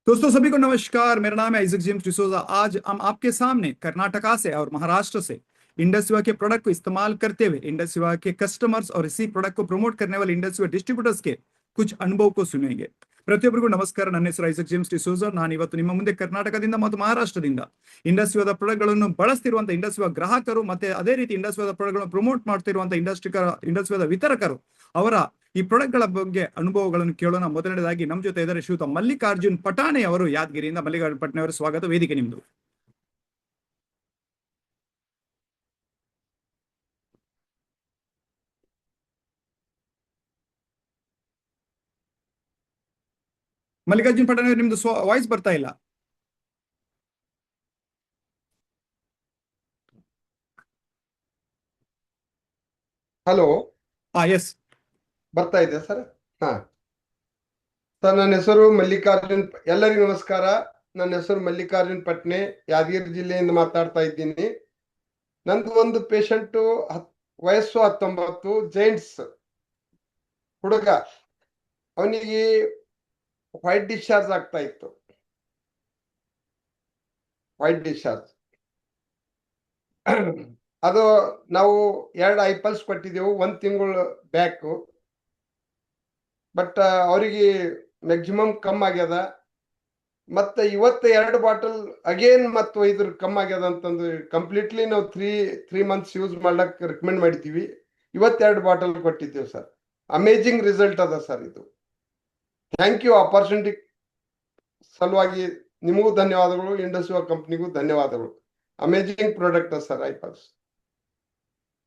दोस्तों सभी को नमस्कार। मेरा नाम है आइजक जेम्स डिसोजा। आज हम आपके सामने कर्नाटका से और महाराष्ट्र से इंडस्ट्रीवा के प्रोडक्ट को इस्तेमाल करते हुए इंडस्ट्रीवा के कस्टमर्स और इसी प्रोडक्ट को प्रमोट करने वाले इंडस्ट्रीवा डिस्ट्रीब्यूटर्स के कुछ अनुभव को सुनेंगे। ಪ್ರತಿಯೊಬ್ಬರಿಗೂ ನಮಸ್ಕಾರ। ನನ್ನ ಹೆಸರು ಐಸಕ್ ಜೇಮ್ಸ್ ಡಿಸೋಜಾ। ನಾನು ಇವತ್ತು ನಿಮ್ಮ ಮುಂದೆ ಕರ್ನಾಟಕದಿಂದ ಮತ್ತು ಮಹಾರಾಷ್ಟ್ರದಿಂದ ಇಂಡಸ್ಟ್ರಿಯಾದ ಪ್ರಾಡಕ್ಟ್ಗಳನ್ನು ಬಳಸ್ತಿರುವಂತಹ ಇಂಡಸ್ಟ್ರಿಯ ಗ್ರಾಹಕರು ಮತ್ತೆ ಅದೇ ರೀತಿ ಇಂಡಸ್ಟ್ರಿಯಾದ ಪ್ರಾಡಕ್ಟ್ಗಳನ್ನು ಪ್ರಮೋಟ್ ಮಾಡ್ತಿರುವಂತಹ ಇಂಡಸ್ಟ್ರಿಯಾದ ವಿತರಕರು ಅವರ ಈ ಪ್ರಾಡಕ್ಟ್ಗಳ ಬಗ್ಗೆ ಅನುಭವಗಳನ್ನು ಕೇಳೋಣ। ಮೊದಲನೇದಾಗಿ ನಮ್ಮ ಜೊತೆ ಇದ್ದಾರೆ ಶ್ರೀಯುತ ಮಲ್ಲಿಕಾರ್ಜುನ್ ಪಟಾಣೆ ಅವರು ಯಾದಗಿರಿಯಿಂದ। ಮಲ್ಲಿಕಾರ್ಜುನ್ ಪಟಾಣೆ ಅವರು ಸ್ವಾಗತ, ವೇದಿಕೆ ನಿಮ್ದು। ಮಲ್ಲಿಕಾರ್ಜುನ್ ಪಟಾಣೆ ಅವರು ನಿಮ್ದು ವಾಯ್ಸ್ ಬರ್ತಾ ಇಲ್ಲ। ಹಲೋ, ಎಸ್ ಬರ್ತಾ ಇದೆ ಸರ್? ಹಾ ಸರ್, ನನ್ನ ಹೆಸರು ಮಲ್ಲಿಕಾರ್ಜುನ್. ಎಲ್ಲರಿಗೂ ನಮಸ್ಕಾರ. ನನ್ನ ಹೆಸರು ಮಲ್ಲಿಕಾರ್ಜುನ್ ಪಟ್ನೆ, ಯಾದಗಿರಿ ಜಿಲ್ಲೆಯಿಂದ ಮಾತಾಡ್ತಾ ಇದ್ದೀನಿ. ನಂದು ಒಂದು ಪೇಷಂಟು, ವಯಸ್ಸು 19, ಜೈಂಟ್ಸ್ ಹುಡುಗ. ಅವನಿಗೆ ವೈಟ್ ಡಿಸ್ಚಾರ್ಜ್ ಆಗ್ತಾ ಇತ್ತು. ವೈಟ್ ಡಿಸ್ಚಾರ್ಜ್ ಅದು ನಾವು 2 ಐಪಲ್ಸ್ ಕೊಟ್ಟಿದ್ದೆವು 1 ತಿಂಗಳು ಬ್ಯಾಕ್. ಬಟ್ ಅವರಿಗೆ ಮ್ಯಾಕ್ಸಿಮಮ್ ಕಮ್ಮಿ ಆಗ್ಯದ. ಮತ್ತೆ ಇವತ್ತು 2 ಬಾಟಲ್ ಅಗೇನ್ ಮತ್ತು ಇದ್ರ ಕಮ್ಮಿ ಆಗ್ಯದ ಅಂತಂದು ಕಂಪ್ಲೀಟ್ಲಿ ನಾವು 3 ಮಂತ್ಸ್ ಯೂಸ್ ಮಾಡ್ಲಕ್ ರೆಕಮೆಂಡ್ ಮಾಡಿದ್ದೀವಿ. ಇವತ್ತು 2 ಬಾಟಲ್ ಕೊಟ್ಟಿದ್ದೇವೆ ಸರ್. ಅಮೇಜಿಂಗ್ ರಿಸಲ್ಟ್ ಅದ ಸರ್ ಇದು. Thank you. ಆಪರ್ಚುನಿಟಿ ಸಲುವಾಗಿ ನಿಮಗೂ ಧನ್ಯವಾದಗಳು, ಇಂಡಸ್ಟ್ರಿಯಾ ಕಂಪ್ನಿಗೂ ಧನ್ಯವಾದಗಳು. अमेजिंग प्रोडक्ट है सर आईपल्स।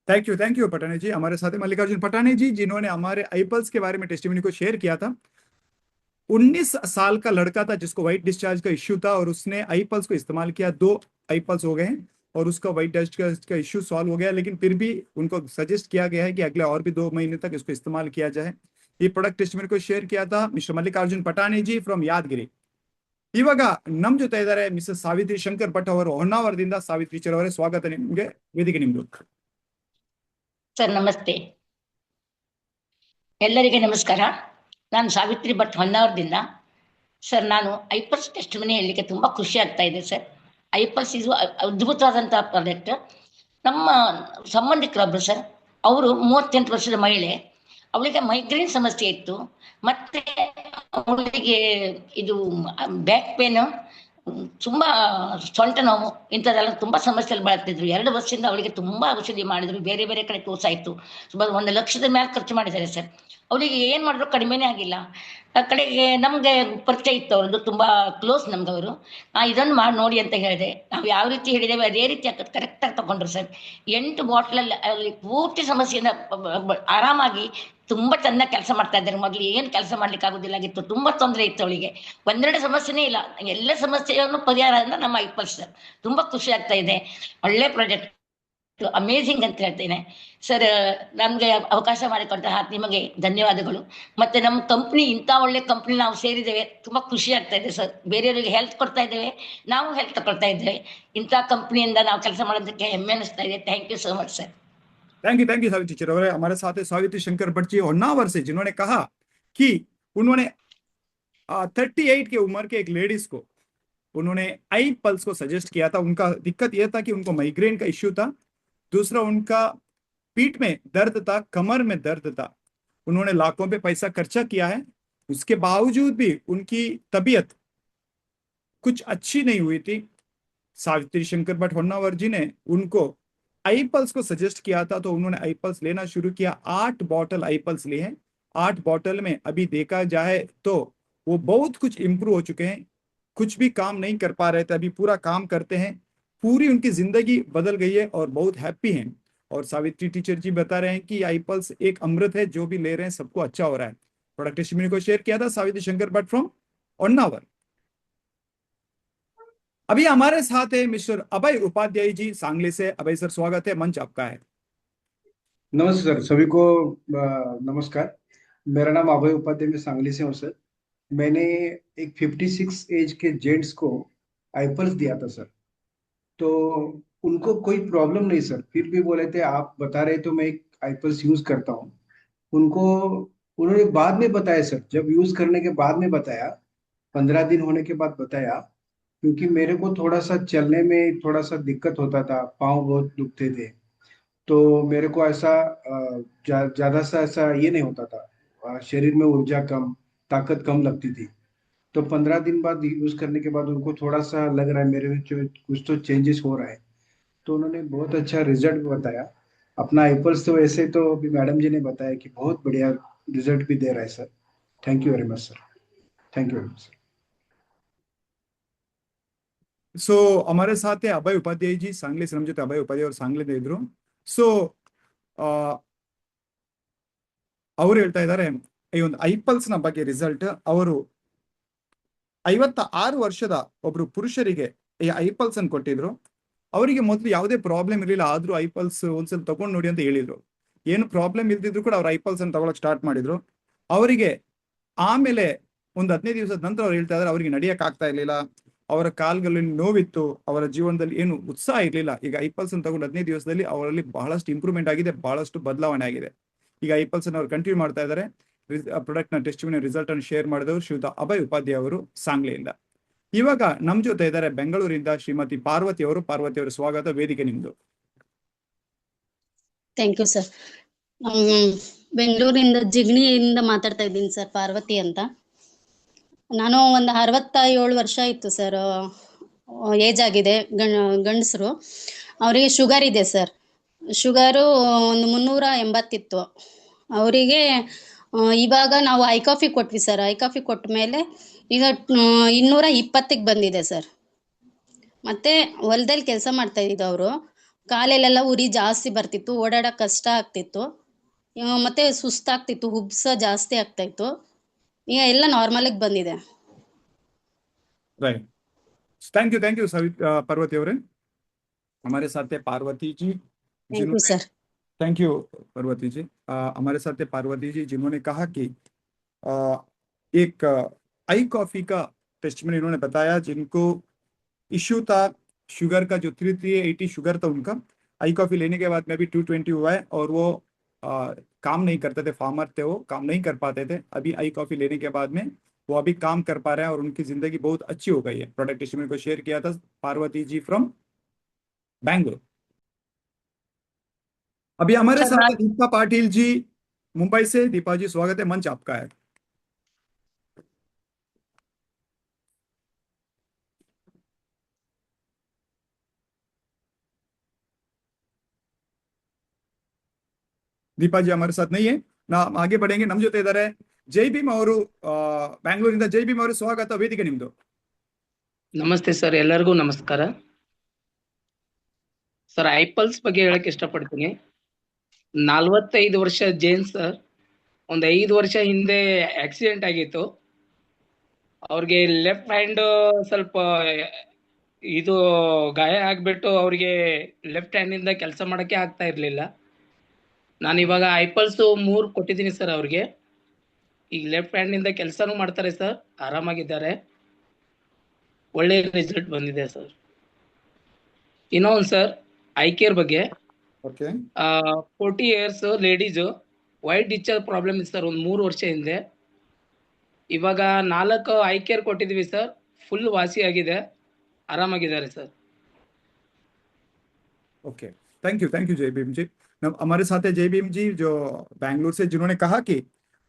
Thank you Patane ji. हमारे साथ मल्लिकार्जुन पटाने जी, जिन्होंने हमारे आईपल्स के बारे में टेस्टिमनी को शेयर किया था। 19 साल का लड़का था जिसको व्हाइट डिस्चार्ज का इश्यू था और उसने आईपल्स को इस्तेमाल किया। 2 आईपल्स हो गए हैं और उसका व्हाइट डिस्चार्ज का इश्यू सॉल्व हो गया, लेकिन फिर भी उनको सजेस्ट किया गया है कि अगले और भी 2 महीने तक इसको इस्तेमाल किया जाए। ये प्रोडक्ट टेस्टिमनी को शेयर किया था मिस्टर मल्लिकार्जुन पटाने जी फ्रॉम यादगिरी। ಇವಾಗ ನಮ್ ಜೊತೆ ಇದ್ದಾರೆ ಮಿಸಸ್ ಸಾವಿತ್ರಿ ಶಂಕರ್ ಭಟ್ ಅವರು ಹೊನ್ನಾವರದಿಂದ। ಸಾವಿತ್ರಿ ಟೀಚರ್ ಅವರೇ ಸ್ವಾಗತ, ನಿಮ್ಗೆ ವೇದಿಕೆ ನಿಮ್ದು। ಸರ್ ನಮಸ್ತೆ, ಎಲ್ಲರಿಗೆ ನಮಸ್ಕಾರ। ನಾನು ಸಾವಿತ್ರಿ ಭಟ್ ಹೊನ್ನಾವರದಿಂದ। ಸರ್ ನಾನು ಐಪಲ್ಸ್ ಟೆಸ್ಟಿಮನಿ ಹೇಳಲಿಕ್ಕೆ ತುಂಬಾ ಖುಷಿ ಆಗ್ತಾ ಇದೆ ಸರ್। ಐಪಲ್ಸ್ ಇದು ಅದ್ಭುತವಾದಂತಹ ಪ್ರಾಡಕ್ಟ್। ನಮ್ಮ ಸಂಬಂಧಿಕರೊಬ್ರು ಸರ್, ಅವರು 38 ವರ್ಷದ ಮಹಿಳೆ, ಅವಳಿಗೆ ಮೈಗ್ರೇನ್ ಸಮಸ್ಯೆ ಇತ್ತು, ಮತ್ತೆ ಅವಳಿಗೆ ಇದು ಬ್ಯಾಕ್ ಪೇನ್, ತುಂಬಾ ಸೊಂಟ ನೋವು, ಇಂಥದ್ದೆಲ್ಲ ತುಂಬಾ ಸಮಸ್ಯೆಗಳು ಬಳಲ್ತಿದ್ರು। 2 ವರ್ಷದಿಂದ ಅವಳಿಗೆ ತುಂಬಾ ಔಷಧಿ ಮಾಡಿದ್ರು, ಬೇರೆ ಬೇರೆ ಕಡೆ ತೋರ್ಸಾಯ್ತು, ಸುಮಾರು 1 ಲಕ್ಷದ ಮೇಲೆ ಖರ್ಚು ಮಾಡಿದ್ದಾರೆ ಸರ್। ಅವಳಿಗೆ ಏನ್ ಮಾಡಿದ್ರು ಕಡಿಮೆನೇ ಆಗಿಲ್ಲ। ಆ ಕಡೆಗೆ ನಮ್ಗೆ ಪರಿಚಯ ಇತ್ತು, ಅವ್ರದ್ದು ತುಂಬಾ ಕ್ಲೋಸ್ ನಮ್ಗವರು। ಇದನ್ನು ಮಾಡಿ ನೋಡಿ ಅಂತ ಹೇಳಿದೆ, ನಾವು ಯಾವ ರೀತಿ ಹೇಳಿದ್ದೇವೆ ಅದೇ ರೀತಿ ಕರೆಕ್ಟಾಗಿ ತಗೊಂಡ್ರು ಸರ್। 8 ಬಾಟ್ಲಲ್ಲಿ ಅಲ್ಲಿ ಪೂರ್ತಿ ಸಮಸ್ಯೆಯಿಂದ ಆರಾಮಾಗಿ ತುಂಬಾ ಚೆನ್ನಾಗಿ ಕೆಲಸ ಮಾಡ್ತಾ ಇದ್ದಾರೆ। ಮೊದಲು ಏನು ಕೆಲಸ ಮಾಡ್ಲಿಕ್ಕೆ ಆಗುದಿಲ್ಲ ಆಗಿತ್ತು, ತುಂಬಾ ತೊಂದರೆ ಇತ್ತು ಅವಳಿಗೆ, 1-2 ಸಮಸ್ಯೆನೇ ಇಲ್ಲ, ಎಲ್ಲ ಸಮಸ್ಯೆಯನ್ನು ಪರಿಹಾರ ಅಂದ್ರೆ ನಮ್ಮ ಐಪಲ್ಸ್ ಸರ್। ತುಂಬಾ ಖುಷಿ ಆಗ್ತಾ ಇದೆ, ಒಳ್ಳೆ ಪ್ರಾಜೆಕ್ಟ್, ಅಮೇಜಿಂಗ್ ಅಂತ ಹೇಳ್ತೇನೆ ಸರ್। ನಮ್ಗೆ ಅವಕಾಶ ಮಾಡಿಕೊಟ್ಟ ನಿಮಗೆ ಧನ್ಯವಾದಗಳು। ಮತ್ತೆ ನಮ್ಮ ಕಂಪ್ನಿ, ಇಂಥ ಒಳ್ಳೆ ಕಂಪ್ನಿ ನಾವು ಸೇರಿದ್ದೇವೆ, ತುಂಬಾ ಖುಷಿ ಆಗ್ತಾ ಇದೆ ಸರ್। ಬೇರೆಯವರಿಗೆ ಹೆಲ್ತ್ ಕೊಡ್ತಾ ಇದ್ದೇವೆ, ನಾವು ಹೆಲ್ತ್ ತಗೊಳ್ತಾ ಇದ್ದೇವೆ। ಇಂಥ ಕಂಪ್ನಿಯಿಂದ ನಾವು ಕೆಲಸ ಮಾಡೋದಕ್ಕೆ ಹೆಮ್ಮೆ ಅನಿಸ್ತಾ ಇದೆ। Thank you so much sir. Thank you Savitri teacher. और हमारे साथ है सावित्री शंकर भट्ट जी होन्नावर से, जिन्होंने कहा कि उन्होंने 38 की उम्र के एक लेडीज को उन्होंने आई पल्स को सजेस्ट किया था। उनका दिक्कत यह था कि उनको माइग्रेन का इश्यू था, दूसरा उनका पीठ में दर्द था, कमर में दर्द था। उन्होंने लाखों पे पैसा खर्चा किया है, उसके बावजूद भी उनकी तबीयत कुछ अच्छी नहीं हुई थी। सावित्री शंकर भट्ट होन्नावर जी ने उनको आईपल्स को सजेस्ट किया था, तो उन्होंने आईपल्स लेना शुरू किया। 8 बॉटल आईपल्स लिए हैं। 8 बॉटल में अभी देखा जाए तो वो बहुत कुछ इंप्रूव हो चुके हैं। कुछ भी काम नहीं कर पा रहे थे, अभी पूरा काम करते हैं। पूरी उनकी जिंदगी बदल गई है और बहुत हैप्पी हैं। और सावित्री टीचर जी बता रहे हैं कि आईपल्स एक अमृत है, जो भी ले रहे हैं सबको अच्छा हो रहा है। प्रोडक्ट टेस्टिमनी को शेयर किया था सावित्री शंकर भट्ट फ्रॉम होन्नावर। अभी हमारे साथ है मिस्टर अभय उपाध्याय जी सांगली से। अभय सर स्वागत है, मंच आपका है। नमस्ते सर, सभी को नमस्कार। मेरा नाम अभय उपाध्याय, मैं सांगली से हूँ सर। मैंने एक 56 एज के जेंट्स को आईपल्स दिया था सर, तो उनको कोई प्रॉब्लम नहीं सर, फिर भी बोले थे आप बता रहे तो मैं एक आईपल्स यूज करता हूँ। उनको उन्होंने बाद में बताया सर, जब यूज करने के बाद में बताया 15 दिन होने के बाद बताया, क्योंकि मेरे को थोड़ा सा चलने में थोड़ा सा दिक्कत होता था, पाँव बहुत दुखते थे। तो मेरे को ऐसा ज्यादा सा ऐसा ये नहीं होता था, शरीर में ऊर्जा कम, ताकत कम लगती थी। तो 15 दिन बाद यूज करने के बाद उनको थोड़ा सा लग रहा है मेरे में कुछ तो चेंजेस हो रहा है। तो उन्होंने बहुत अच्छा रिजल्ट बताया। अपना एप्पल्स तो वैसे तो अभी मैडम जी ने बताया कि बहुत बढ़िया रिजल्ट भी दे रहा है sir. Thank you very much sir. Thank you very much. So हमारे साथ है अभय उपाध्याय जी सांगली से, ನಮ್ಮ ಜೊತೆ ಅಭಯ್ ಉಪಾಧ್ಯಾಯ ಅವರು ಸಾಂಗ್ಲಿಂದ ಇದ್ರು. ಸೊ ಅವ್ರು ಹೇಳ್ತಾ ಇದ್ದಾರೆ ಈ ಒಂದು ಐಪಲ್ಸ್ ನ ಬಗ್ಗೆ ರಿಸಲ್ಟ್. ಅವರು 56 ವರ್ಷದ ಒಬ್ರು ಪುರುಷರಿಗೆ ಈ ಐಪಲ್ಸ್ ಅನ್ನು ಕೊಟ್ಟಿದ್ರು. ಅವರಿಗೆ ಮೊದಲು ಯಾವುದೇ ಪ್ರಾಬ್ಲಮ್ ಇರಲಿಲ್ಲ, ಆದ್ರೂ ಐಪಲ್ಸ್ ಒಂದ್ಸಲ ತಗೊಂಡು ನೋಡಿ ಅಂತ ಹೇಳಿದ್ರು. ಏನು ಪ್ರಾಬ್ಲಮ್ ಇಲ್ದಿದ್ರು ಕೂಡ ಅವ್ರು ಐಪಲ್ಸ್ ಅನ್ನು ತಗೊಳಕ್ ಸ್ಟಾರ್ಟ್ ಮಾಡಿದ್ರು. ಅವರಿಗೆ ಆಮೇಲೆ ಒಂದು 15 ದಿವಸದ ನಂತರ ಅವ್ರು ಹೇಳ್ತಾ ಇದ್ದಾರೆ ಅವರಿಗೆ ನಡಿಯಕ್ ಆಗ್ತಾ ಇರ್ಲಿಲ್ಲ, ಅವರ ಕಾಲ್ಗಳಲ್ಲಿ ನೋವಿತ್ತು, ಅವರ ಜೀವನದಲ್ಲಿ ಏನು ಉತ್ಸಾಹ ಇರ್ಲಿಲ್ಲ. ಈಗ ಐಪಲ್ಸ್ ಅನ್ನು ತಗೊಂಡು 15 ದಿವಸದಲ್ಲಿ ಅವರಲ್ಲಿ ಬಹಳಷ್ಟು ಇಂಪ್ರೂವ್ಮೆಂಟ್ ಆಗಿದೆ, ಬಹಳಷ್ಟು ಬದಲಾವಣೆ ಆಗಿದೆ. ಈಗ ಐಪಲ್ಸ್ ಅನ್ನು ಅವ್ರು ಕಂಟಿನ್ಯೂ ಮಾಡ್ತಾ ಇದ್ದಾರೆ. ಪ್ರಾಡಕ್ಟ್ ನ ಟೆಸ್ಟಿಮೋನಿಯಲ್ ರಿಸಲ್ಟ್ ಅನ್ನು ಶೇರ್ ಮಾಡಿದವರು ಶ್ರೀಯುತ ಅಭಯ್ ಉಪಾಧ್ಯಾಯ ಅವರು ಸಾಂಗ್ಲಿಯಿಂದ. ಇವಾಗ ನಮ್ ಜೊತೆ ಇದ್ದಾರೆ ಬೆಂಗಳೂರಿಂದ ಶ್ರೀಮತಿ ಪಾರ್ವತಿ ಅವರು. ಪಾರ್ವತಿ ಅವರು ಸ್ವಾಗತ, ವೇದಿಕೆ ನಿಮ್ದು. Thank you sir. ಬೆಂಗಳೂರಿಂದ ಜಿಗಣಿಯಿಂದ ಮಾತಾಡ್ತಾ ಇದ್ದೀನಿ ಸರ್, ಪಾರ್ವತಿ ಅಂತ. ನಾನು ಒಂದು 67 ವರ್ಷ ಇತ್ತು ಸರ್, ಏಜ್ ಆಗಿದೆ. ಗಂಡಸರು, ಅವರಿಗೆ ಶುಗರ್ ಇದೆ ಸರ್. ಶುಗರು ಒಂದು 380 ಇತ್ತು ಅವರಿಗೆ. ಇವಾಗ ನಾವು ಐ ಕಾಫಿ ಕೊಟ್ವಿ ಸರ್. ಐ ಕಾಫಿ ಕೊಟ್ಟ ಮೇಲೆ ಈಗ 220ಕ್ಕೆ ಬಂದಿದೆ ಸರ್. ಮತ್ತೆ ಹೊಲದಲ್ಲಿ ಕೆಲಸ ಮಾಡ್ತಾ ಇದ್ದಿದ್ದು ಅವರು. ಕಾಲಲ್ಲೆಲ್ಲ ಉರಿ ಜಾಸ್ತಿ ಬರ್ತಿತ್ತು, ಓಡಾಡಕ್ ಕಷ್ಟ ಆಗ್ತಿತ್ತು, ಮತ್ತೆ ಸುಸ್ತಾಗ್ತಿತ್ತು, ಹುಬ್ಸ ಜಾಸ್ತಿ ಆಗ್ತಾ ಇತ್ತು. ಈಗ ಎಲ್ಲ ನಾರ್ಮಲ್ ಬಂದಿದೆ. राइट, थैंक यू पार्वती ಅವರೇ. हमारे साथ है पार्वती जी ಥ್ಯಾಂಕ್ ಯು जिन्होंने sir. Thank you Parvati ji. हमारे साथ है पार्वती जी जिन्होंने कहा कि आ, एक आई कॉफी का टेस्टमनी इन्होंने बताया, जिनको इश्यू था शुगर का, जो 380 शुगर था उनका. आई कॉफी लेने के बाद में अभी 220 हुआ है, और वो काम नहीं करते थे, फार्मर थे, वो काम नहीं कर पाते थे. अभी आई कॉफी लेने के बाद में वो अभी काम कर पा रहे हैं और उनकी जिंदगी बहुत अच्छी हो गई है. प्रोडक्ट टेस्टमनी को शेयर किया था पार्वती जी फ्रॉम बैंगलोर. अभी हमारे सर, साथ है दीपा पाटिल जी मुंबई से. दीपा जी स्वागत है, मंच आपका है. ದೀಪಾ ಜಿ हमारे साथ नहीं है ನಾ ಆगे बढ़ेंगे. ನಮ್ಮ ಜೊತೆ ಇದ್ದಾರೆ ಜೈ ಭೀಮ್ ಅವರು, ಬ್ಯಾಂಗ್ಳೂರಿಂದ. ಜೈ ಭೀಮ್ ಅವರು ಸ್ವಾಗತ, ವೇದಿಕೆ ನಿಮ್ದು. ನಮಸ್ತೆ ಸರ್, ಎಲ್ಲರಿಗೂ ನಮಸ್ಕಾರ ಸರ್. ಐಪಲ್ಸ್ ಬಗ್ಗೆ ಹೇಳಕ್ ಇಷ್ಟಪಡ್ತೀನಿ. 45 ವರ್ಷ ಜೇನ್ ಸರ್. ಒಂದ್ 5 ವರ್ಷ ಹಿಂದೆ ಆಕ್ಸಿಡೆಂಟ್ ಆಗಿತ್ತು. ಅವ್ರಿಗೆ ಲೆಫ್ಟ್ ಹ್ಯಾಂಡ್ ಸ್ವಲ್ಪ ಇದು ಗಾಯ ಆಗ್ಬಿಟ್ಟು ಅವ್ರಿಗೆ ಲೆಫ್ಟ್ ಹ್ಯಾಂಡ್ ಇಂದ ಕೆಲಸ ಮಾಡಕ್ಕೆ ಆಗ್ತಾ ಇರ್ಲಿಲ್ಲ. ನಾನು ಇವಾಗ ಐಪಲ್ಸ್ 3 ಕೊಟ್ಟಿದ್ದೀನಿ ಸರ್ ಅವ್ರಿಗೆ. ಈಗ ಲೆಫ್ಟ್ ಹ್ಯಾಂಡ್ ಇಂದ ಕೆಲಸನೂ ಮಾಡ್ತಾರೆ ಸರ್, ಆರಾಮಾಗಿದ್ದಾರೆ, ಒಳ್ಳೆ ರಿಸಲ್ಟ್ ಬಂದಿದೆ ಸರ್. ಇನ್ನೊಂದು ಸರ್, ಐ ಕೇರ್ ಬಗ್ಗೆ. Okay, 40 years ladies, white discharge problem ಇದೆ ಸರ್ ಒಂದು 3 ವರ್ಷ ಹಿಂದೆ. ಇವಾಗ 4 ಐ ಕೇರ್ ಕೊಟ್ಟಿದ್ದೀವಿ ಸರ್, ಫುಲ್ ವಾಸಿ ಆಗಿದೆ, ಆರಾಮಾಗಿದ್ದಾರೆ ಸರ್. ओके, थैंक यू जय भीम जी. हमारे साथ है जय भीम जी जो बैंगलोर से, जिन्होंने कहा कि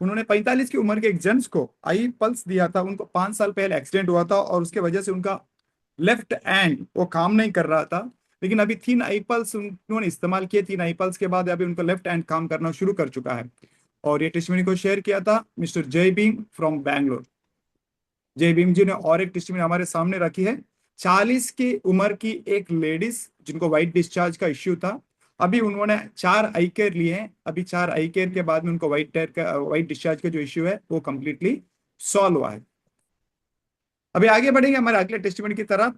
उन्होंने 45 की उम्र के एक जेंट्स को आई पल्स दिया था. उनको 5 साल पहले एक्सीडेंट हुआ था और उसके वजह से उनका लेफ्ट हैंड वो काम नहीं कर रहा था. लेकिन अभी 3 आई पल्स उन्होंने इस्तेमाल किए. 3 आई पल्स के बाद अभी उनका लेफ्ट हैंड काम करना शुरू कर चुका है. और ये टेस्टिमनी को शेयर किया था मिस्टर जय भीम फ्रॉम बैंगलोर. जय भीम जी ने और एक टेस्टिमनी हमारे सामने रखी है. 40 की उम्र की एक लेडीज जिनको व्हाइट डिस्चार्ज का इश्यू था. अभी उन्होंने 4 आई केयर लिए हैं. अभी 4 आई केयर के बाद में उनको व्हाइट डिस्चार्ज का जो इश्यू है वो कंप्लीटली सॉल्व हुआ है. अभी आगे बढ़ेंगे हमारे अगले टेस्टिमनी की तरफ.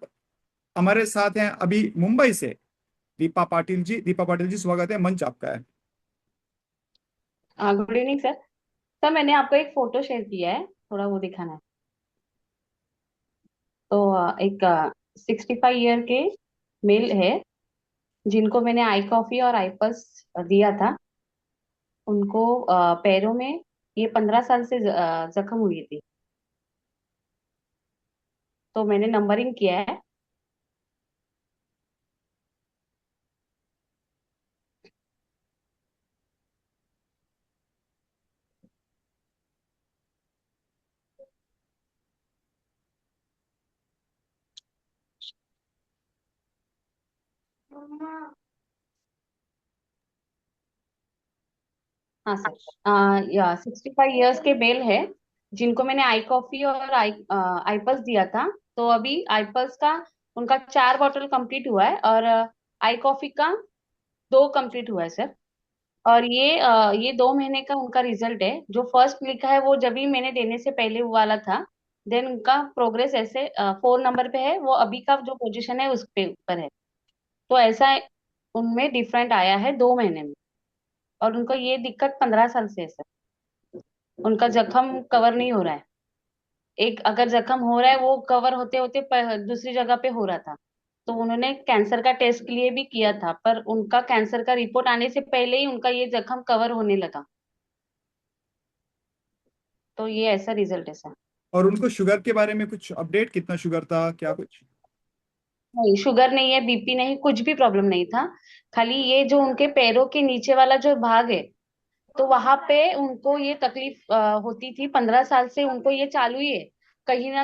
हमारे साथ हैं अभी मुंबई से दीपा पाटिल जी. दीपा पाटिल जी स्वागत है, मंच आपका है. Good evening sir. सर, मैंने आपको एक फोटो शेयर किया है, थोड़ा वो दिखाना है. तो एक 65 ईयर के मेल है जिनको मैंने आई कॉफी और आई पल्स दिया था. उनको पैरों में ये 15 साल से जख्म हुई थी. तो मैंने नंबरिंग किया है। हाँ सर, या 65 इयर्स के मेल है जिनको मैंने आई कॉफी और आईपल्स दिया था। तो अभी आईपल्स का उनका 4 बॉटल कंप्लीट हुआ है और आई कॉफी का 2 कंप्लीट हुआ है सर। और ये 2 महीने का उनका रिजल्ट है। जो फर्स्ट लिखा है वो जब भी मैंने देने से पहले वाला था। देन उनका प्रोग्रेस ऐसे 4 नंबर पे है, वो अभी का जो पोजीशन है उस पे ऊपर है। तो ऐसा उनमें डिफरेंट आया है 2 महीने में। और उनको ये दिक्कत 15 साल से है सर। उनका जख्म कवर नहीं हो रहा है। एक अगर जख्म हो रहा है वो कवर होते होते दूसरी जगह पे हो रहा था। तो उन्होंने कैंसर का टेस्ट के लिए भी किया था, पर उनका कैंसर का रिपोर्ट आने से पहले ही उनका ये जख्म कवर होने लगा। तो ये ऐसा रिजल्ट है सर। और उनको शुगर के बारे में कुछ अपडेट, कितना शुगर था, क्या कुछ? नहीं, शुगर नहीं है, बीपी नहीं, कुछ भी प्रॉब्लम नहीं था। खाली ये जो उनके पैरों के नीचे वाला जो भाग है, तो वहां पे उनको ये तकलीफ होती थी। 15 साल से उनको ये चालू ही है। कहीं ना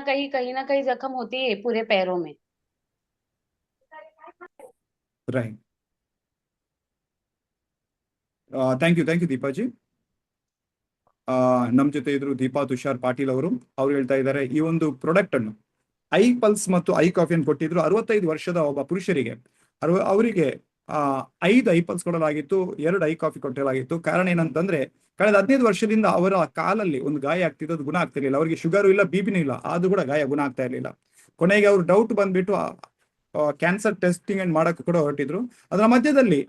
कहीं जख्म होती है पूरे पैरों में। राइट। Thank you Deepaji. ನಮ್ಮ ಜೊತೆ ಇದ್ರು ದೀಪಾ ತುಷಾರ್ ಪಾಟೀಲ್ ಅವರು. ಅವ್ರು ಹೇಳ್ತಾ ಇದ್ದಾರೆ ಈ ಒಂದು ಪ್ರಾಡಕ್ಟ್ ಅನ್ನು ಐ ಪಲ್ಸ್ ಮತ್ತು ಐ ಕಾಫಿಯನ್ನು ಕೊಟ್ಟಿದ್ರು 65 ವರ್ಷದ ಒಬ್ಬ ಪುರುಷರಿಗೆ. ಅವರಿಗೆ 5 ಐ ಪಲ್ಸ್ ಕೊಡಲಾಗಿತ್ತು, 2 ಐ ಕಾಫಿ ಕೊಡಲಾಗಿತ್ತು. ಕಾರಣ ಏನಂತಂದ್ರೆ ಕಳೆದ 15 ವರ್ಷದಿಂದ ಅವರ ಕಾಲಲ್ಲಿ ಒಂದು ಗಾಯ ಆಗ್ತಿದ್ದು, ಅದು ಗುಣ ಆಗ್ತಿರ್ಲಿಲ್ಲ. ಅವರಿಗೆ ಶುಗರು ಇಲ್ಲ, ಬಿಪಿನೂ ಇಲ್ಲ, ಆದ್ರೂ ಕೂಡ ಗಾಯ ಗುಣ ಆಗ್ತಾ ಇರ್ಲಿಲ್ಲ. ಕೊನೆಗೆ ಅವ್ರು ಡೌಟ್ ಬಂದ್ಬಿಟ್ಟು ಕ್ಯಾನ್ಸರ್ ಟೆಸ್ಟಿಂಗ್ ಅಂಡ್ ಮಾಡಕ್ಕೆ ಕೂಡ ಹೊರಟಿದ್ರು. ಅದರ ಮಧ್ಯದಲ್ಲಿ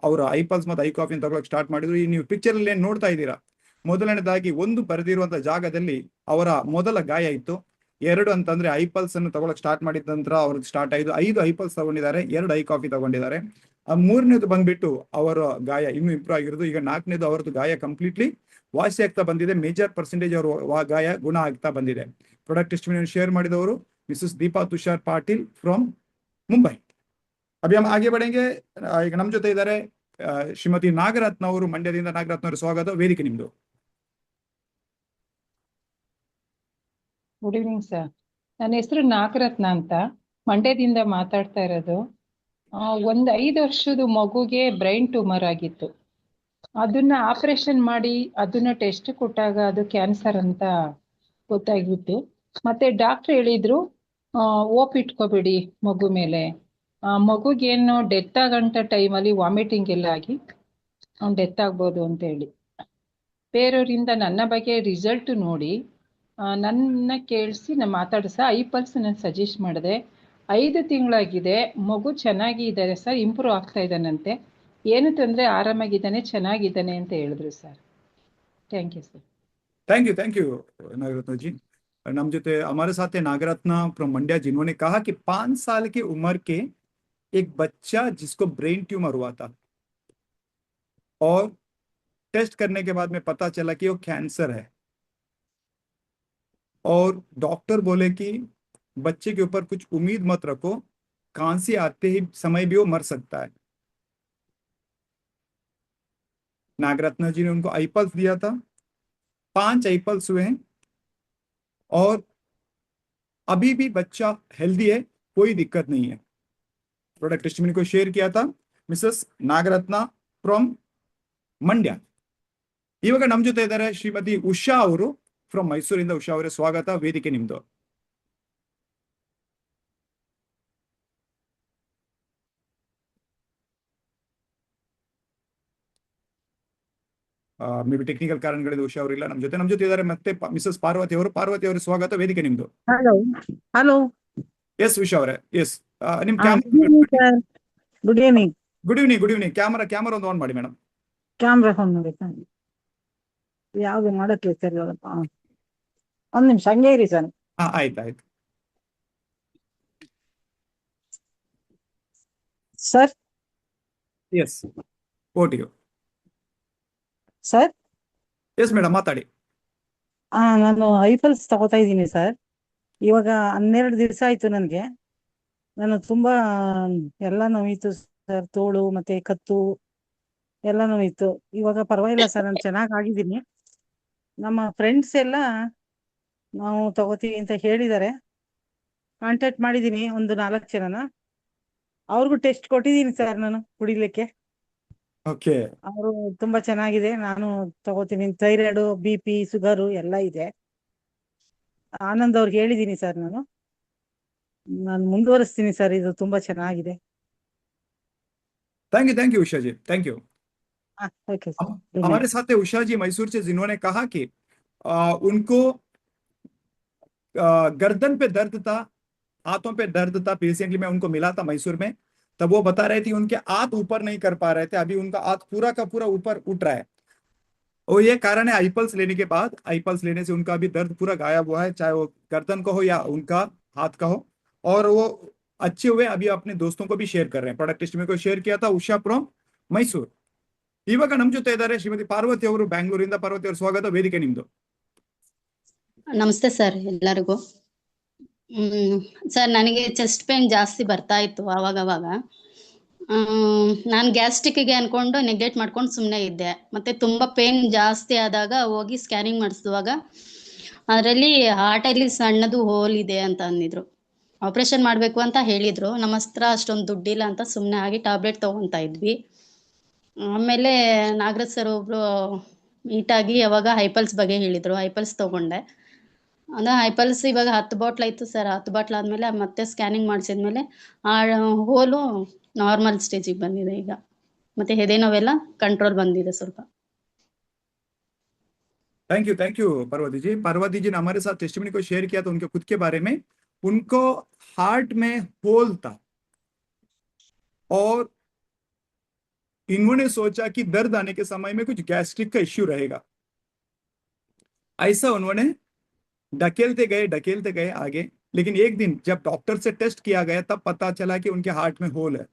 ಅವರು ಐ ಪಲ್ಸ್ ಮತ್ತು ಐ ಕಾಫಿ ತಗೊಳಕ್ ಸ್ಟಾರ್ಟ್ ಮಾಡಿದ್ರು. ಈ ನೀವು ಪಿಕ್ಚರ್ ಅಲ್ಲಿ ಏನ್ ನೋಡ್ತಾ ಇದ್ದೀರಾ, ಮೊದಲನೇದಾಗಿ ಒಂದು ಬರೆದಿರುವಂತ ಜಾಗದಲ್ಲಿ ಅವರ ಮೊದಲ ಗಾಯ ಇತ್ತು. 2 ಅಂತಂದ್ರೆ ಐ ಪಲ್ಸ್ ಅನ್ನು ತಗೊಳಕ್ ಸ್ಟಾರ್ಟ್ ಮಾಡಿದ ನಂತರ ಅವ್ರಿಗೆ ಸ್ಟಾರ್ಟ್ ಆಯ್ತು. 5 ಐ ಪಲ್ಸ್ ತಗೊಂಡಿದ್ದಾರೆ, 2 ಐ ಕಾಫಿ ತಗೊಂಡಿದ್ದಾರೆ. 3ನೇದು ಬಂದ್ಬಿಟ್ಟು ಅವರ ಗಾಯ ಇನ್ನೂ ಇಂಪ್ರೂವ್ ಆಗಿರೋದು. ಈಗ 4ನೇದು ಅವರದ್ದು ಗಾಯ ಕಂಪ್ಲೀಟ್ಲಿ ವಾಸಿ ಆಗ್ತಾ ಬಂದಿದೆ. ಮೇಜರ್ ಪರ್ಸೆಂಟೇಜ್ ಅವರ ಗಾಯ ಗುಣ ಆಗ್ತಾ ಬಂದಿದೆ. ಪ್ರಾಡಕ್ಟ್ ಟೆಸ್ಟಿಮೋನಿಯಲ್ ಶೇರ್ ಮಾಡಿದವರು ಮಿಸಸ್ ದೀಪಾ ತುಷಾರ್ ಪಾಟೀಲ್ ಫ್ರಮ್ ಮುಂಬೈ. ಅಭಿ ಹಮ್ ಆಗೆ ಬಡೆಂಗೆ. ಈಗ ನಮ್ಮ ಜೊತೆ ಇದ್ದಾರೆ ಶ್ರೀಮತಿ ನಾಗರತ್ನ ಅವರು, ಮಂಡ್ಯದಿಂದ. ನಾಗರತ್ನ ಅವರು, ಸ್ವಾಗತ, ವೇದಿಕೆ ನಿಮ್ದು. Good evening sir. ನನ್ನ ಹೆಸರು ನಾಗರತ್ನ ಅಂತ, ಮಂಡ್ಯದಿಂದ ಮಾತಾಡ್ತಾ ಇರೋದು. ಒಂದು 5 ವರ್ಷದ ಮಗುಗೆ ಬ್ರೈನ್ ಟ್ಯೂಮರ್ ಆಗಿತ್ತು. ಅದನ್ನ ಆಪರೇಷನ್ ಮಾಡಿ ಅದನ್ನ ಟೆಸ್ಟ್ ಕೊಟ್ಟಾಗ ಅದು ಕ್ಯಾನ್ಸರ್ ಅಂತ ಗೊತ್ತಾಗಿತ್ತು. ಮತ್ತೆ ಡಾಕ್ಟರ್ ಹೇಳಿದ್ರು ಓಪ್ ಇಟ್ಕೋಬೇಡಿ ಮಗು ಮೇಲೆ. ಮಗುಗೇನು ಡೆತ್ ಆಗಂತ ಟೈಮಲ್ಲಿ ವಾಮಿಟಿಂಗ್ ಎಲ್ಲ ಆಗಿ ಡೆತ್ ಆಗ್ಬೋದು ಅಂತ ಹೇಳಿ. ಬೇರೆಯವರಿಂದ ನನ್ನ ಬಗ್ಗೆ ರಿಸಲ್ಟ್ ನೋಡಿ ನನ್ನ ಕೇಳಿಸಿ ನಾನು ಮಾತಾಡಿಸ ಐ ಪಲ್ಸ್ ನಾನು ಸಜೆಸ್ಟ್ ಮಾಡಿದೆ. 5 ತಿಂಗಳಾಗಿದೆ, ಮಗು ಚೆನ್ನಾಗಿ ಇದ್ದಾರೆ ಸರ್, ಇಂಪ್ರೂವ್ ಆಗ್ತಾ ಇದ್ದಾನಂತೆ, ಏನು ತೊಂದರೆ, ಆರಾಮಾಗಿದ್ದಾನೆ, ಚೆನ್ನಾಗಿದ್ದಾನೆ ಅಂತ ಹೇಳಿದ್ರು sir. Thank you sir. Thank you Nagaratna ji. नम जोते हमारे साथ है नागरत्ना फ्रॉम मंड्या, जिन्होंने कहा कि 5 साल की उम्र के एक बच्चा जिसको ब्रेन ट्यूमर हुआ था और टेस्ट करने के बाद में पता चला कि वो कैंसर है, और डॉक्टर बोले कि बच्चे के ऊपर कुछ उम्मीद मत रखो, खांसी आते ही समय भी वो मर सकता है. नागरत्न जी ने उनको आई पल्स दिया था. 5 आई पल्स हुए हैं और अभी भी बच्चा हेल्दी है, कोई दिक्कत नहीं है. प्रोडक्ट टेस्टिमनी को शेयर किया था ಮಿಸಸ್ ನಾಗರತ್ನ ಫ್ರಮ್ ಮಂಡ್ಯ. ಇವಾಗ ನಮ್ಮ ಜೊತೆ ಇದ್ದಾರೆ ಶ್ರೀಮತಿ ಉಷಾ ಅವರು ಫ್ರಮ್ ಮೈಸೂರಿಂದ. ಉಷಾ ಅವರೇ, ಸ್ವಾಗತ, ವೇದಿಕೆ ನಿಮ್ದು. ಮೇ ಬಿ ಟೆಕ್ನಿಕಲ್ ಕಾರಣಗಳಿಂದ ಉಷಾ ಅವರಿಲ್ಲ ನಮ್ಮ ಜೊತೆ ಇದ್ದಾರೆ. ಮತ್ತೆ ಮಿಸಸ್ ಪಾರ್ವತಿ ಅವರು. ಪಾರ್ವತಿ ಅವರು, ಸ್ವಾಗತ, ವೇದಿಕೆ ನಿಮ್ದು. ಹಲೋ. ಎಸ್ ಉಷಾ ಅವರೇ, ಎಸ್. ನಿಮ್ good evening. Good evening. Camera ಒಂದು ಆನ್ ಮಾಡಿ ಮೇಡಮ್. ಕ್ಯಾಮ್ರಾ ಆನ್ ಮಾಡಬೇಕಾ? ಯಾವ್ದು ಮಾಡಕ್ಕೆ ಸರ್? ಒಂದ್ ನಿಮಿಷ ಹಂಗೆ ಇರಿ ಸರ್. ಆಯ್ತು. ಸರ್. ಎಸ್, ಓಟಿಗೆ ಸರ್. ಎಸ್ ಮೇಡಮ್, ಮಾತಾಡಿ. ನಾನು ಐಪಲ್ಸ್ ತಗೋತಾ ಇದ್ದೀನಿ ಸರ್. ಇವಾಗ 12 ದಿವಸ ಆಯ್ತು ನನಗೆ. ನಾನು ತುಂಬಾ ಎಲ್ಲ ನೋವಿತ್ತು ಸರ್, ತೋಳು ಮತ್ತೆ ಕತ್ತು ಎಲ್ಲ ನೋವಿತ್ತು. ಇವಾಗ ಪರವಾಗಿಲ್ಲ ಸರ್, ನಾನು ಚೆನ್ನಾಗ್ ಆಗಿದ್ದೀನಿ. ನಮ್ಮ ಫ್ರೆಂಡ್ಸ್ ಎಲ್ಲ ನಾವು ತಗೋತೀವಿ ಅಂತ ಹೇಳಿದ್ದಾರೆ. ಕಾಂಟ್ಯಾಕ್ಟ್ ಮಾಡಿದೀನಿ ಒಂದು 4 ಜನನ. ಅವ್ರಿಗೂ ಟೆಸ್ಟ್ ಕೊಟ್ಟಿದ್ದೀನಿ ಸರ್ ನಾನು ಕುಡಿಲಿಕ್ಕೆ. ಓಕೆ. ಅವರು ತುಂಬಾ ಚೆನ್ನಾಗಿದೆ. ನಾನು ತಗೋತೀನಿ. ಥೈರಾಯ್ಡ್, BP, ಶುಗರು ಎಲ್ಲ ಇದೆ. ಆನಂದ್ ಅವ್ರಿಗೆ ಹೇಳಿದ್ದೀನಿ ಸರ್, ನಾನು ಮುಂದುವರಿಸ್ತೀನಿ ಸರ್. ಇದು ತುಂಬಾ ಚೆನ್ನಾಗಿದೆ. Thank you Usha ji, thank you. Okay sir. हमारे साथ है उषा जी मैसूर से, जिन्होंने कहा कि उनको गर्दन पे दर्द था, हाथों पे दर्द था। रिसेंटली मैं उनको मिला था मैसूर में, तब वो बता रहे थे उनके हाथ ऊपर नहीं कर पा रहे थे, अभी उनका हाथ पूरा का पूरा ऊपर उठ रहा है। और ये कारण है आईपल्स लेने के बाद। आईपल्स लेने से उनका अभी दर्द पूरा गायब हुआ है, चाहे वो गर्दन का हो या उनका हाथ का हो, और वो अच्छे हुए। अभी अपने दोस्तों को भी शेयर कर रहे हैं। प्रोडक्ट टेस्ट में को शेयर किया था उषा फ्रॉम मैसूर। ಇವಾಗ ನಮ್ಮ ಜೊತೆ ಇದ್ದಾರೆ ಶ್ರೀಮತಿ ಪಾರ್ವತಿ ಅವರು ಬೆಂಗಳೂರಿಂದ. ಪಾರ್ವತಿ ಅವರು, ಸ್ವಾಗತ, ವೇದಿಕೆ ನಿಮ್ದು. ನಮಸ್ತೆ ಸರ್ ಎಲ್ಲರಿಗೂ. ಸರ್, ನನಗೆ ಚೆಸ್ಟ್ ಪೇನ್ ಜಾಸ್ತಿ ಬರ್ತಾ ಇತ್ತು ಅವಾಗವಾಗ. ನಾನು ಗ್ಯಾಸ್ಟ್ರಿಕ್ಗೆ ಅನ್ಕೊಂಡು ನೆಗ್ಲೆಕ್ಟ್ ಮಾಡ್ಕೊಂಡು ಸುಮ್ಮನೆ ಇದ್ದೆ. ಮತ್ತೆ ತುಂಬಾ ಪೇನ್ ಜಾಸ್ತಿ ಆದಾಗ ಹೋಗಿ ಸ್ಕ್ಯಾನಿಂಗ್ ಮಾಡಿಸುವಾಗ ಅದರಲ್ಲಿ ಹಾರ್ಟಲ್ಲಿ ಸಣ್ಣದು ಹೋಲ್ ಇದೆ ಅಂತ ಅಂದಿದ್ರು. ಆಪರೇಷನ್ ಮಾಡಬೇಕು ಅಂತ ಹೇಳಿದ್ರು. ನಮ್ಮ ಹತ್ರ ಅಷ್ಟೊಂದು ದುಡ್ಡಿಲ್ಲ ಅಂತ ಸುಮ್ಮನೆ ಆಗಿ ಟ್ಯಾಬ್ಲೆಟ್ ತೊಗೊತಾ ಇದ್ವಿ. ಆಮೇಲೆ ನಾಗರಾಜ್ ಸರ್ ಒಬ್ರು ಮೀಟಾಗಿ ಅವಾಗ ಹೈಪಲ್ಸ್ ಬಗ್ಗೆ ಹೇಳಿದ್ರು. ಹೈಪಲ್ಸ್ ತೊಗೊಂಡೆ. ಅದ ಹೈಪಲ್ಸ್ ಇವಾಗ 10 ಬಾಟ್ಲ್ ಆಯ್ತು ಸರ್. 10 ಬಾಟ್ಲ್ ಆದ್ಮೇಲೆ ಮತ್ತೆ ಸ್ಕ್ಯಾನಿಂಗ್ ಮಾಡಿಸಿದ್ಮೇಲೆ ಆ ಹೋಲು ನಾರ್ಮಲ್ ಸ್ಟೇಜಿಗೆ ಬಂದಿದೆ ಈಗ. ಮತ್ತೆ ಎದೆ ನೋವೆಲ್ಲ ಕಂಟ್ರೋಲ್ ಬಂದಿದೆ ಸ್ವಲ್ಪ. Thank you Parvati ji. पार्वती जी ने हमारे साथ टेस्टिमनी को शेयर किया था उनके खुद के बारे में। उनको हार्ट में होल था और इन्होंने सोचा कि दर्द आने के समय में कुछ गैस्ट्रिक का इश्यू रहेगा। ऐसा उन्होंने ढकेलते गए आगे। लेकिन एक दिन जब डॉक्टर से टेस्ट किया गया तब पता चला कि उनके हार्ट में होल है,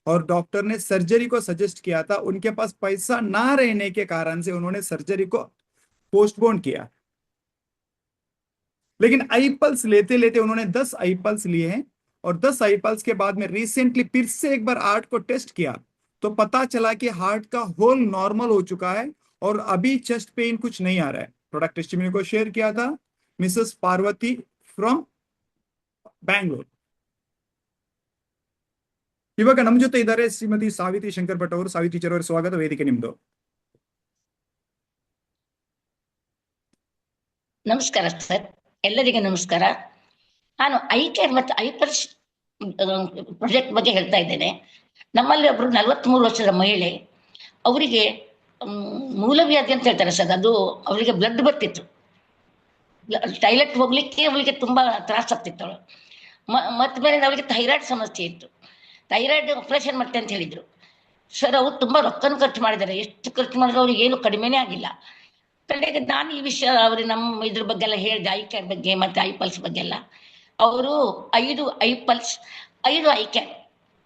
और डॉक्टर ने सर्जरी को सजेस्ट किया था। उनके पास पैसा ना रहने के कारण से उन्होंने सर्जरी को पोस्टपोन किया। लेकिन आईपल्स लेते लेते उन्होंने 10 आईपल्स लिए हैं, और 10 आईपल्स के बाद में रिसेंटली फिर से एक बार हार्ट को टेस्ट किया तो पता चला कि हार्ट का होल नॉर्मल हो चुका है और अभी चेस्ट पेन कुछ नहीं आ रहा है। प्रोडक्ट टेस्टिमनी को शेयर किया था मिसेस पार्वती फ्रॉम बैंगलोर। ಇವಾಗ ನಮ್ಮ ಜೊತೆ ಇದ್ದಾರೆ ಶ್ರೀಮತಿ ಸಾವಿತ್ರಿ ಶಂಕರ್ ಭಟ್ ಅವರು. ಸಾವಿತ್ರಿ ಟೀಚರ್ ಅವರು, ಸ್ವಾಗತ, ವೇದಿಕೆ ನಿಮ್ದು. ನಮಸ್ಕಾರ ಸರ್, ಎಲ್ಲರಿಗೂ ನಮಸ್ಕಾರ. ನಾನು ಐ ಕೇರ್ ಮತ್ತು ಐಪಲ್ಸ್ ಪ್ರಾಜೆಕ್ಟ್ ಬಗ್ಗೆ ಹೇಳ್ತಾ ಇದ್ದೇನೆ. ನಮ್ಮಲ್ಲಿ ಒಬ್ರು 43 ವರ್ಷದ ಮಹಿಳೆ, ಅವರಿಗೆ ಮೂಲವ್ಯಾಧಿ ಅಂತ ಹೇಳ್ತಾರೆ ಸರ್. ಅದು ಅವರಿಗೆ ಬ್ಲಡ್ ಬರ್ತಿತ್ತು, ಟಾಯ್ಲೆಟ್ ಹೋಗ್ಲಿಕ್ಕೆ ಅವಳಿಗೆ ತುಂಬಾ ತ್ರಾಸ ಆಗ್ತಿತ್ತು. ಮತ್ತೆ ಮೇಲೆ ಅವಳಿಗೆ ಥೈರಾಯ್ಡ್ ಸಮಸ್ಯೆ ಇತ್ತು. ಥೈರಾಯ್ಡ್ ಆಪರೇಷನ್ ಮಾಡ್ತೆ ಅಂತ ಹೇಳಿದ್ರು ಸರ್. ಅವ್ರು ತುಂಬಾ ರೊಕ್ಕನ ಖರ್ಚು ಮಾಡಿದ್ದಾರೆ. ಎಷ್ಟು ಖರ್ಚು ಮಾಡಿದ್ರು ಅವ್ರಿಗೆ ಏನು ಕಡಿಮೆನೇ ಆಗಿಲ್ಲ. ಕಡೆಗೆ ನಾನು ಈ ವಿಷಯ ಅವ್ರಿಗೆ ನಮ್ಮ ಇದ್ರ ಬಗ್ಗೆ ಎಲ್ಲ ಹೇಳಿದೆ, ಐ ಕೇರ್ ಬಗ್ಗೆ ಮತ್ತೆ ಐಪಲ್ಸ್ ಬಗ್ಗೆ ಎಲ್ಲ. ಅವರು 5 ಐಪಲ್ಸ್ 5 ಐ ಕೇರ್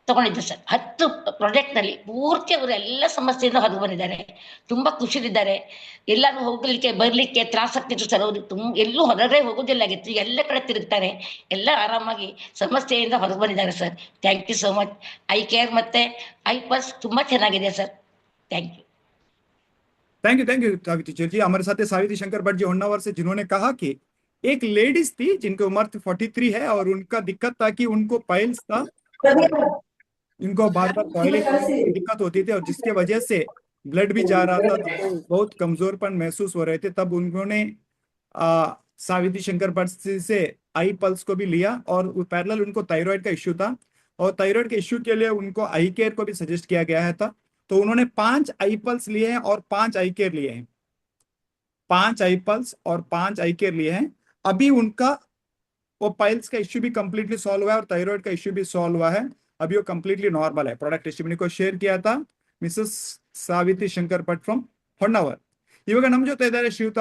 ತಗೊಂಡಿದ್ರು ಸರ್. 10 ಪ್ರಾಜೆಕ್ಟ್ ನಲ್ಲಿ ಪೂರ್ತಿ ಅವರು ಎಲ್ಲ ಸಮಸ್ಯೆಯಿಂದ ಹೊರಗೆ ಬಂದಿದ್ದಾರೆ. ತುಂಬಾ ಖುಷಿಲಿದ್ದಾರೆ. ಎಲ್ಲರೂ ಹೋಗ್ಲಿಕ್ಕೆ ಬರ್ಲಿಕ್ಕೆ ತ್ರಾಸ ಆಗ್ತಿತ್ತು ಸರ್. ಅವ್ರಿಗೆ ಎಲ್ಲೂ ಹೊರಗಡೆ ಹೋಗೋದಿಲ್ಲ ಆಗಿತ್ತು. ಎಲ್ಲ ಕಡೆ ತಿರುಗ್ತಾರೆ. ಎಲ್ಲ ಆರಾಮಾಗಿ ಸಮಸ್ಯೆಯಿಂದ ಹೊರಗೆ ಬಂದಿದ್ದಾರೆ sir. Thank you so much. Eye care ಮತ್ತೆ ಐಪಲ್ಸ್ ತುಂಬಾ ಚೆನ್ನಾಗಿದೆ sir. Thank you. Thank you Savitri ji. हमारे साथ है सावित्री शंकर भट्ट जी होन्नावर से, जिन्होंने कहा कि एक लेडीज थी जिनकी उम्र 43 है और उनका दिक्कत था कि उनको पाइल्स था, इनको बार बार टॉयलेट की दिक्कत होती थी और जिसके वजह से ब्लड भी जा रहा था, तो बहुत कमजोरपन महसूस हो रहे थे। तब उन्होंने सावित्री शंकर भट्ट से आई पल्स को भी लिया, और पैरेलल उनको थायराइड का इश्यू था, और थायराइड के इश्यू के लिए उनको आई केयर को भी सजेस्ट किया गया था। तो उन्होंने 5 आई पल्स लिए हैं और 5 आई केयर लिए हैं। 5 आई पल्स और 5 आई केयर लिए हैं। अभी उनका वो पाइल्स का इश्यू भी कंप्लीटली सॉल्व हुआ है और थायराइड का इश्यू भी सॉल्व हुआ है। अभी वो कंप्लीटली नॉर्मल है। प्रोडक्ट टेस्टिमनी को शेयर किया था मिसेस ಸಾವಿತ್ರಿ ಶಂಕರ್ ಭಟ್ ಫ್ರಮ್ ಹೊನ್ನಾವರ್. ಇವಾಗ ನಮ್ಮ ಜೊತೆ ಇದ್ದಾರೆ ಶ್ರೀಯುತ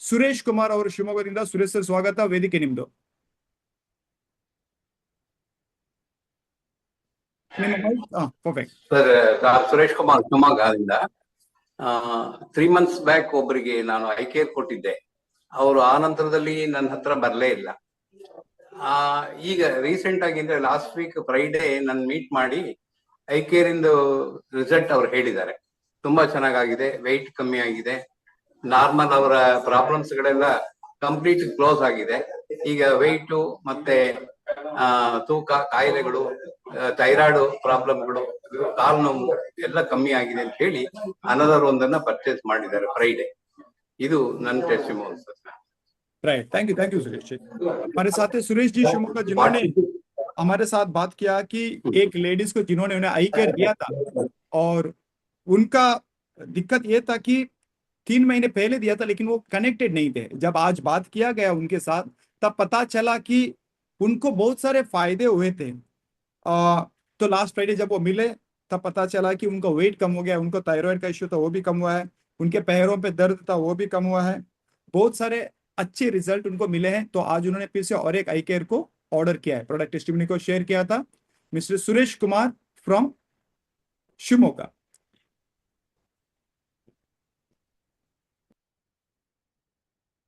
ಸುರೇಶ್ ಕುಮಾರ್ ಅವರು ಶಿವಮೊಗ್ಗದಿಂದ. ಸುರೇಶ್ ಸರ್, ಸ್ವಾಗತ, ವೇದಿಕೆ ನಿಮ್ದು. ಸರ್, ಸುರೇಶ್ ಕುಮಾರ್ ಶಿವಮೊಗ್ಗದಿಂದ. 3 months ಬ್ಯಾಕ್ ಒಬ್ಬರಿಗೆ ನಾನು ಐ ಕೇರ್ ಕೊಟ್ಟಿದ್ದೆ. ಅವರು ಆ ನಂತರದಲ್ಲಿ ನನ್ನ ಹತ್ರ ಬರಲೇ ಇಲ್ಲ. ಈಗ ರೀಸೆಂಟ್ ಆಗಿ ಅಂದ್ರೆ ಲಾಸ್ಟ್ ವೀಕ್ ಫ್ರೈಡೆ ನನ್ ಮೀಟ್ ಮಾಡಿ ಐಕೇರ್ ಇಂದು ರಿಸಲ್ಟ್ ಅವ್ರು ಹೇಳಿದ್ದಾರೆ. ತುಂಬಾ ಚೆನ್ನಾಗಿದೆ, ವೆಯ್ಟ್ ಕಮ್ಮಿ ಆಗಿದೆ, ನಾರ್ಮಲ್ ಅವರ ಪ್ರಾಬ್ಲಮ್ಸ್ ಗಳೆಲ್ಲ ಕಂಪ್ಲೀಟ್ ಕ್ಲೋಸ್ ಆಗಿದೆ. ಈಗ ವೆಯ್ಟು ಮತ್ತೆ ತೂಕ, ಕಾಯಿಲೆಗಳು, ಥೈರಾಯ್ಡ್ ಪ್ರಾಬ್ಲಮ್ಗಳು, ಕಾಲು ನೋವು ಎಲ್ಲ ಕಮ್ಮಿ ಆಗಿದೆ ಅಂತ ಹೇಳಿ ಅನದರ್ ಒಂದನ್ನ ಪರ್ಚೇಸ್ ಮಾಡಿದ್ದಾರೆ ಫ್ರೈಡೆ. ಇದು ನನ್ನ testimony sir. Right, thank you Suresh ji. हमारे साथ है सुरेश जी शिवमोगा, जिन्होंने हमारे साथ बात किया कि एक लेडीज को जिन्होंने उन्हें आई केयर दिया था और उनका दिक्कत ये था कि 3 महीने पहले दिया था लेकिन वो कनेक्टेड नहीं थे। जब आज बात किया गया उनके साथ तब पता चला कि उनको बहुत सारे फायदे हुए थे। तो लास्ट फ्राइडे जब वो मिले तब पता चला कि उनका वेट कम हो गया, उनको थायराइड का इश्यू था वो भी कम हुआ है, उनके पैरों पे दर्द था वो भी कम हुआ है, बहुत सारे अच्छे रिजल्ट उनको मिले हैं। तो आज उन्होंने फिर से और एक आई केयर को ऑर्डर किया है, प्रोडक्ट टेस्टिमनी को शेयर किया था मिस्टर सुरेश कुमार फ्रॉम शिवमोगा।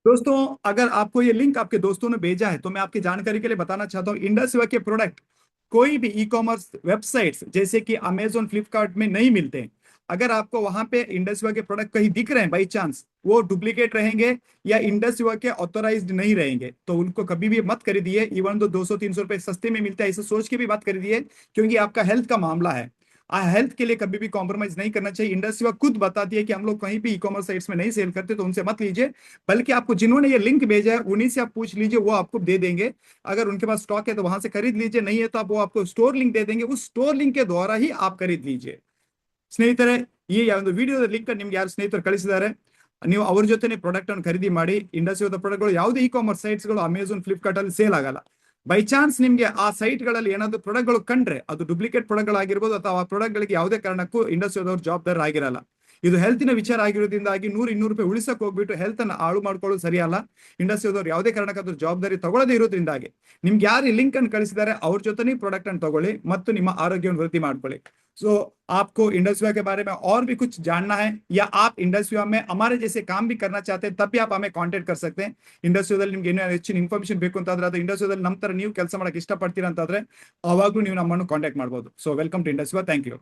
दोस्तों, अगर आपको ये लिंक आपके दोस्तों ने भेजा है तो मैं आपकी जानकारी के लिए बताना चाहता हूँ, इंडस सेवा के प्रोडक्ट कोई भी ई कॉमर्स वेबसाइट्स जैसे कि अमेजोन, फ्लिपकार्ट में नहीं मिलते हैं। अगर आपको वहां पे इंडस सेवा के प्रोडक्ट कहीं दिख रहे हैं बाई चांस, वो डुप्लीकेट रहेंगे या इंडस सेवा के ऑथोराइज्ड नहीं रहेंगे, तो उनको कभी भी मत खरीदिए। इवन तो 200-300 रुपए सस्ते में मिलता है, ऐसे सोच के भी मत खरीदिए, क्योंकि आपका हेल्थ का मामला है। हेल्थ के लिए कभी भी कॉम्प्रोमाइज नहीं करना चाहिए। इंडस सेवा खुद बताती है कि हम लोग कहीं भी ई कॉमर्स साइट्स में नहीं सेल करते, तो उनसे मत लीजिए। बल्कि आपको जिन्होंने ये लिंक भेजा है उन्हीं से आप पूछ लीजिए, वो आपको दे देंगे। अगर उनके पास स्टॉक है तो वहां से खरीद लीजिए, नहीं है तो आप वो आपको स्टोर लिंक दे देंगे, उस स्टोर लिंक के द्वारा ही आप खरीद लीजिए। ಸ್ನೇಹಿತರೆ, ಈ ಒಂದು ವಿಡಿಯೋದ ಲಿಂಕ್ ನಿಮ್ಗೆ ಯಾರು ಸ್ನೇಹಿತರು ಕಳಿಸಿದ್ದಾರೆ, ನೀವು ಅವ್ರ ಜೊತೆನೆ ಪ್ರಾಡಕ್ಟ್ ಅನ್ನು ಖರೀದಿ ಮಾಡಿ। ಇಂಡಸ್ ಸೇವಾದ ಪ್ರಾಡಕ್ಟ್ಗಳು ಯಾವುದೇ ಇ ಕಾಮರ್ಸ್ ಸೈಟ್ಸ್ ಗಳು ಅಮೆಜಾನ್, ಫ್ಲಿಪ್ಕಾರ್ಟ್ ಅಲ್ಲಿ ಸೇಲ್ ಆಗಲ್ಲ। ಬೈ ಚಾನ್ಸ್ ನಿಮ್ಗೆ ಆ ಸೈಟ್ ಗಳಲ್ಲಿ ಏನಾದ್ರು ಪ್ರಾಡಕ್ಟ್ ಗಳು ಕಂಡ್ರೆ ಅದು ಡೂಪ್ಲಿಕೇಟ್ ಪ್ರಾಡಕ್ಟ್ ಗಳಾಗಿರ್ಬೋದು, ಅಥವಾ ಆ ಪ್ರಾಡಕ್ಟ್ ಗಳಿಗೆ ಯಾವುದೇ ಕಾರಣಕ್ಕೂ ಇಂಡಸ್ ಸೇವಾದವರು ಜವಾಬ್ದಾರ ಆಗಿರಲ್ಲ। ಇದು ಹೆಲ್ತಿನ ವಿಚಾರ ಆಗಿರೋದ್ರಿಂದಾಗಿ 100-200 ರೂಪಾಯಿ ಉಳಿಸಕ್ಕೆ ಹೋಗ್ಬಿಟ್ಟು ಹೆಲ್ತ್ ಅನ್ನ ಹಾಳು ಮಾಡ್ಕೊಳ್ಳೋದು ಸರಿಯಲ್ಲ। ಇಂಡಸ್ ಸೇವಾದವರು ಯಾವುದೇ ಕಾರಣಕ್ಕಾದ್ರೂ ಜವಾಬ್ದಾರಿ ತಗೊಳ್ಳದೇ ಇರೋದ್ರಿಂದಾಗಿ ನಿಮ್ಗೆ ಯಾರು ಲಿಂಕ್ ಅನ್ನು ಕಳಿಸಿದ್ದಾರೆ ಅವ್ರ ಜೊತೆ ಪ್ರಾಡಕ್ಟ್ ಅನ್ನು ತಗೊಳ್ಳಿ ಮತ್ತು ನಿಮ್ಮ ಆರೋಗ್ಯವನ್ನು ವೃದ್ಧಿ ಮಾಡ್ಕೊಳ್ಳಿ। सो आपको इंडस सेवा के बारे में और भी कुछ जानना है या आप इंडस सेवा में हमारे जैसे काम भी करना चाहते हैं, तब भी आप हमें कांटेक्ट कर सकते हैं। इंडस सेवाದಲ್ಲಿ ನಿಮಗೆ ಇನ್ನೂ ಹೆಚ್ಚಿನ ಇನ್ಫಾರ್ಮೇಶನ್ ಬೇಕು ಅಂತಾದ್ರೆ, ಅದು ಇಂಡಸ್ ಸೇವಾದಲ್ಲಿ ನಮ್ಮ ತರ ನೀವು ಕೆಲಸ ಮಾಡಕ್ಕೆ ಇಷ್ಟಪಡ್ತೀರಾ ಅಂತಾದ್ರೆ ಅವಾಗಲೂ ನೀವು ನಮ್ಮನ್ನು ಕಾಂಟ್ಯಾಕ್ಟ್ ಮಾಡಬಹುದು। ಸೊ ವೆಲ್ಕಮ್ ಟು ಇಂಡಸ್ ಸೇವಾ, ಥ್ಯಾಂಕ್ ಯು।